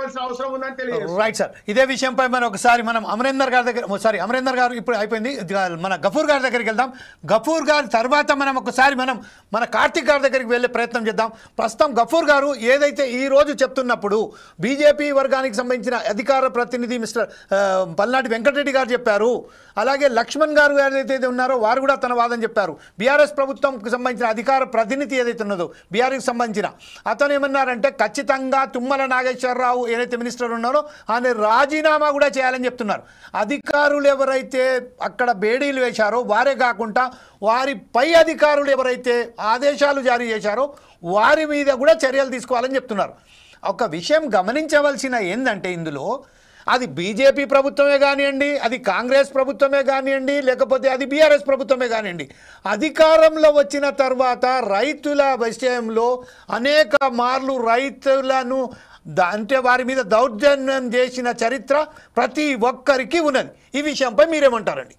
తీసుకోవాల్సిన అవసరం ఉందని తెలియదు. రైట్ సార్, ఇదే విషయంపై మనం అమరేందర్ గారి దగ్గర అమరేందర్ గారు ఇప్పుడు అయిపోయింది, మన గఫూర్ గారి దగ్గరికి వెళ్దాం. గఫూర్ గారి తర్వాత మన కార్తిక్ గారి దగ్గరికి వెళ్ళే ప్రయత్నం చేద్దాం. ప్రస్తుతం గఫూర్ గారు ఏదైతే ఈ రోజు చెప్తున్నప్పుడు బీజేపీ వర్గానికి సంబంధించిన అధికార ప్రతినిధి మిస్టర్ పల్నాటి వెంకటరెడ్డి గారు చెప్పారు, అలాగే లక్ష్మణ్ గారు ఏదైతే ఉన్నారో వారు కూడా తన వాదన చెప్పారు. బీఆర్ఎస్ ప్రభుత్వంకి సంబంధించిన అధికార ప్రతినిధి ఏదైతే ఉన్నదో బీఆర్ఎస్కి సంబంధించిన అతను ఏమన్నారంటే ఖచ్చితంగా తుమ్మల నాగేశ్వరరావు ఏదైతే మినిస్టర్ ఉన్నారో ఆయన రాజీనామా కూడా చేయాలని చెప్తున్నారు. అధికారులు ఎవరైతే అక్కడ బేడీలు వేశారో వారే కాకుండా వారి పై అధికారులు ఎవరైతే ఆదేశాలు జారీ చేశారో వారి మీద కూడా చర్యలు తీసుకోవాలని చెప్తున్నారు. ఒక విషయం గమనించవలసిన ఏంటంటే ఇందులో అది బీజేపీ ప్రభుత్వమే కానివ్వండి, అది కాంగ్రెస్ ప్రభుత్వమే కానివ్వండి, లేకపోతే అది బీఆర్ఎస్ ప్రభుత్వమే కానివ్వండి, అధికారంలో వచ్చిన తర్వాత రైతుల విషయంలో అనేక మార్లు రైతులను అంటే వారి మీద దౌర్జన్యం చేసిన చరిత్ర ప్రతి ఒక్కరికి ఉన్నది. ఈ విషయంపై మీరేమంటారండి?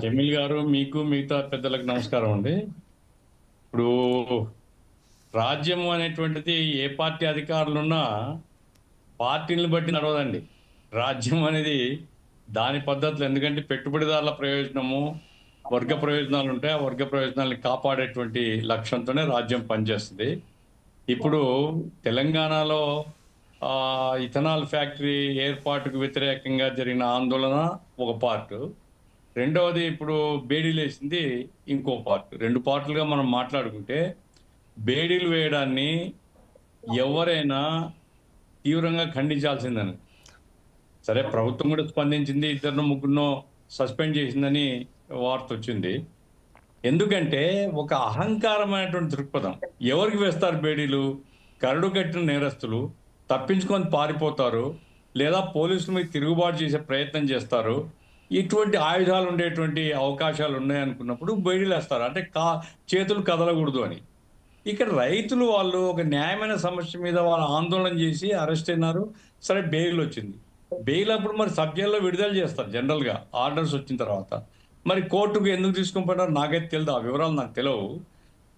జమీల్ గారు, మీకు మిగతా పెద్దలకు నమస్కారం అండి. ఇప్పుడు రాజ్యం అనేటువంటిది ఏ పార్టీ అధికారులున్నా పార్టీలను బట్టి నడవదండి. రాజ్యం అనేది దాని పద్ధతులు, ఎందుకంటే పెట్టుబడిదారుల ప్రయోజనము, వర్గ ప్రయోజనాలు ఉంటాయి. ఆ వర్గ ప్రయోజనాలను కాపాడేటువంటి లక్ష్యంతోనే రాజ్యం పనిచేస్తుంది. ఇప్పుడు తెలంగాణలో ఇథనాల్ ఫ్యాక్టరీ ఏర్పాటుకు వ్యతిరేకంగా జరిగిన ఆందోళన ఒక పార్టు, రెండవది ఇప్పుడు బేడీలు వేసింది ఇంకో పార్ట్. రెండు పార్టులుగా మనం మాట్లాడుకుంటే బేడీలు వేయడాన్ని ఎవరైనా తీవ్రంగా ఖండించాల్సిందని. సరే, ప్రభుత్వం కూడా స్పందించింది, ఇద్దరినో ముగ్గురునో సస్పెండ్ చేసిందని వార్త వచ్చింది. ఎందుకంటే ఒక అహంకారమైనటువంటి దృక్పథం. ఎవరికి వేస్తారు బేడీలు? కరడు కట్టిన నేరస్తులు తప్పించుకొని పారిపోతారు, లేదా పోలీసుల మీద తిరుగుబాటు చేసే ప్రయత్నం చేస్తారు. ఇటువంటి ఆయుధాలు ఉండేటువంటి అవకాశాలు ఉన్నాయనుకున్నప్పుడు బేడీలు వేస్తారు, అంటే చేతులు కదలకూడదు అని. ఇక్కడ రైతులు వాళ్ళు ఒక న్యాయమైన సమస్య మీద వాళ్ళు ఆందోళన చేసి అరెస్ట్ అయినారు. సరే, బెయిల్ వచ్చింది. బెయిల్ అప్పుడు మరి సబ్ జైల్లో విడుదల చేస్తారు జనరల్గా ఆర్డర్స్ వచ్చిన తర్వాత. మరి కోర్టుకు ఎందుకు తీసుకొని పోయినారు నాకైతే తెలియదు, ఆ వివరాలు నాకు తెలియవు.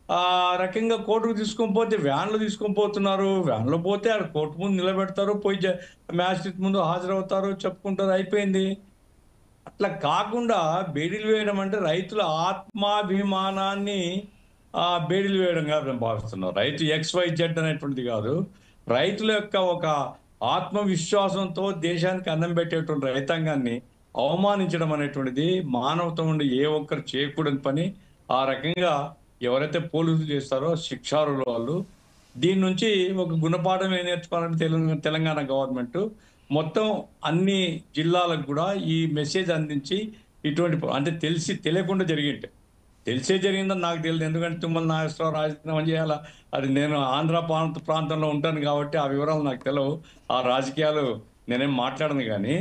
ఆ రకంగా కోర్టుకు తీసుకొని పోతే వ్యాన్లో తీసుకొని పోతున్నారు. వ్యాన్లో పోతే ఆడ కోర్టు ముందు నిలబెడతారు, పోయి మ్యాజిస్ట్రేట్ ముందు హాజరవుతారు, చెప్పుకుంటారు, అయిపోయింది. అట్లా కాకుండా బేడీలు వేయడం అంటే రైతుల ఆత్మాభిమానాన్ని బేడీలు వేయడంగా మేము భావిస్తున్నాం. రైతు XYZ అనేటువంటిది కాదు, రైతుల యొక్క ఒక ఆత్మవిశ్వాసంతో దేశానికి అన్నం పెట్టేటువంటి రైతాంగాన్ని అవమానించడం అనేటువంటిది మానవత్వం ఉండి ఏ ఒక్కరు చేయకూడని పని. ఆ రకంగా ఎవరైతే పోలీసులు చేస్తారో శిక్షారులు వాళ్ళు దీని నుంచి ఒక గుణపాఠం ఏం నేర్చుకోవాలని తెలంగాణ గవర్నమెంట్ మొత్తం అన్ని జిల్లాలకు కూడా ఈ మెసేజ్ అందించి ఇటువంటి అంటే తెలియకుండా జరిగింటే, తెలిసే జరిగిందని నాకు తెలియదు. ఎందుకంటే తుమ్మల నాగేశ్వరరావు రాజీనామా చేయాలా, అది నేను ఆంధ్ర ప్రాంతంలో ఉంటాను కాబట్టి ఆ వివరాలు నాకు తెలియవు. ఆ రాజకీయాలు నేనేం మాట్లాడను. కానీ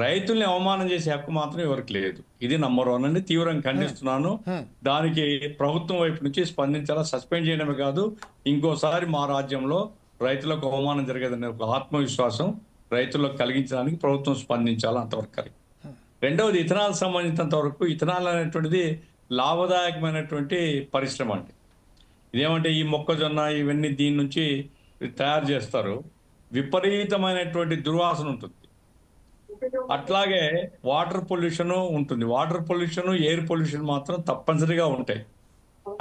రైతుల్ని అవమానం చేసే హక్కు మాత్రం ఎవరికి లేదు. ఇది నంబర్ 1 అని తీవ్రంగా ఖండిస్తున్నాను. దానికి ప్రభుత్వం వైపు నుంచి స్పందించాలా, సస్పెండ్ చేయడమే కాదు, ఇంకోసారి మా రాజ్యంలో రైతులకు అవమానం జరగదనే ఒక ఆత్మవిశ్వాసం రైతుల్లో కలిగించడానికి ప్రభుత్వం స్పందించాలా, అంతవరకు. రెండవది ఇథనాల్ సంబంధించినంత వరకు, ఇథనాల్ అనేటువంటిది లాభదాయకమైనటువంటి పరిశ్రమ అండి. ఇదేమంటే ఈ మొక్కజొన్న ఇవన్నీ దీని నుంచి తయారు చేస్తారు, విపరీతమైనటువంటి దుర్వాసన ఉంటుంది. అట్లాగే వాటర్ పొల్యూషన్ ఉంటుంది. వాటర్ పొల్యూషన్, ఎయిర్ పొల్యూషన్ మాత్రం తప్పనిసరిగా ఉంటాయి.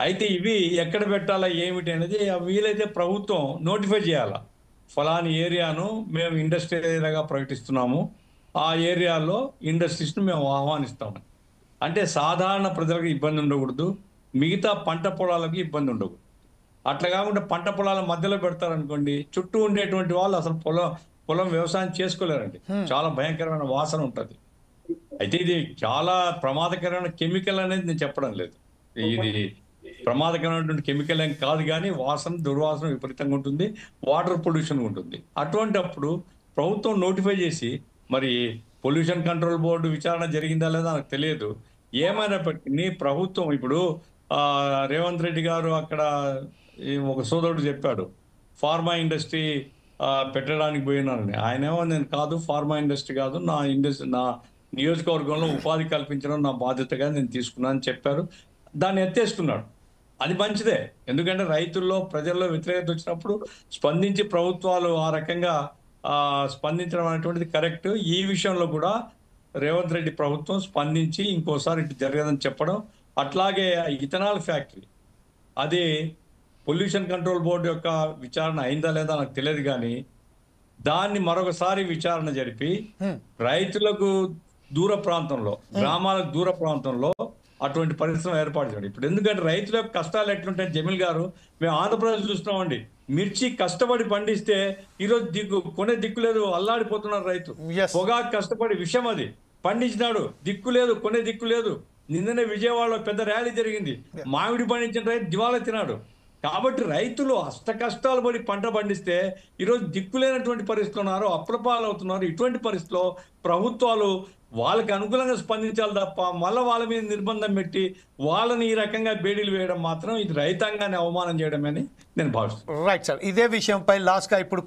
అయితే ఇవి ఎక్కడ పెట్టాలా ఏమిటి అనేది వీలైతే ప్రభుత్వం నోటిఫై చేయాలా. ఫలాని ఏరియాను మేము ఇండస్ట్రియల్ ఏరియాగా ప్రకటిస్తున్నాము, ఆ ఏరియాలో ఇండస్ట్రీస్ను మేము ఆహ్వానిస్తామని. అంటే సాధారణ ప్రజలకు ఇబ్బంది ఉండకూడదు, మిగతా పంట పొలాలకు ఇబ్బంది ఉండకూడదు. అట్లా కాకుండా పంట పొలాల మధ్యలో పెడతారనుకోండి, చుట్టూ ఉండేటువంటి వాళ్ళు అసలు పొలం వ్యవసాయం చేసుకోలేరండి. చాలా భయంకరమైన వాసన ఉంటుంది. అయితే ఇది చాలా ప్రమాదకరమైన కెమికల్ అనేది నేను చెప్పడం లేదు, ఇది ప్రమాదకరమైనటువంటి కెమికల్ ఏం కాదు, కానీ వాసన దుర్వాసన విపరీతంగా ఉంటుంది, వాటర్ పొల్యూషన్ ఉంటుంది. అటువంటి అప్పుడు ప్రభుత్వం నోటిఫై చేసి, మరి పొల్యూషన్ కంట్రోల్ బోర్డు విచారణ జరిగిందా లేదా నాకు తెలియదు, ఏమైనప్పటికీ ప్రభుత్వం ఇప్పుడు రేవంత్ రెడ్డి గారు అక్కడ ఒక సోదరుడు చెప్పాడు ఫార్మా ఇండస్ట్రీ పెట్టడానికి పోయినానని. ఆయనేమో నేను కాదు, ఫార్మా ఇండస్ట్రీ కాదు, నా నియోజకవర్గంలో ఉపాధి కల్పించడం నా బాధ్యతగా నేను తీసుకున్నాను అని చెప్పారు. దాన్ని ఎత్తేసుకున్నాడు. అది మంచిదే. ఎందుకంటే రైతుల్లో ప్రజల్లో వ్యతిరేకత వచ్చినప్పుడు స్పందించి ప్రభుత్వాలు ఆ రకంగా స్పందించడం అనేటువంటిది కరెక్ట్. ఈ విషయంలో కూడా రేవంత్ రెడ్డి ప్రభుత్వం స్పందించి ఇంకోసారి ఇటు జరగదని చెప్పడం. అట్లాగే ఇథనాల్ ఫ్యాక్టరీ అది పొల్యూషన్ కంట్రోల్ బోర్డు యొక్క విచారణ అయిందా లేదా నాకు తెలియదు, కానీ దాన్ని మరొకసారి విచారణ జరిపి రైతులకు దూర ప్రాంతంలో, గ్రామాలకు దూర ప్రాంతంలో అటువంటి పరిశ్రమ ఏర్పాటు చేయండి. ఇప్పుడు ఎందుకంటే రైతుల యొక్క కష్టాలు ఎట్లుంటాయి జమీల్ గారు, మేము ఆంధ్రప్రదేశ్ చూస్తున్నామండి. మిర్చి కష్టపడి పండిస్తే ఈరోజు కొనే దిక్కు లేదు, అల్లాడిపోతున్నారు రైతు. పొగాకు కష్టపడి విషయం అది పండించినాడు, దిక్కు లేదు, కొనే దిక్కు లేదు. నిన్ననే విజయవాడలో పెద్ద ర్యాలీ జరిగింది. మామిడి పండించిన రైతు దివాలా తినాడు. కాబట్టి రైతులు అష్ట కష్టాలు పడి పంట పండిస్తే ఈరోజు దిక్కులేనటువంటి పరిస్థితులు ఉన్నారు, అప్రపాలు అవుతున్నారు. ఇటువంటి పరిస్థితిలో ప్రభుత్వాలు వాళ్ళకి అనుకూలంగా స్పందించాలి తప్ప మళ్ళీ వాళ్ళ మీద నిర్బంధం పెట్టి వాళ్ళని ఈ రకంగా బేడీలు వేయడం మాత్రం ఇది రైతాంగాన్ని అవమానం చేయడమని నేను భావిస్తున్నాను. రైట్ సార్, ఇదే విషయంపై లాస్ట్గా ఇప్పుడు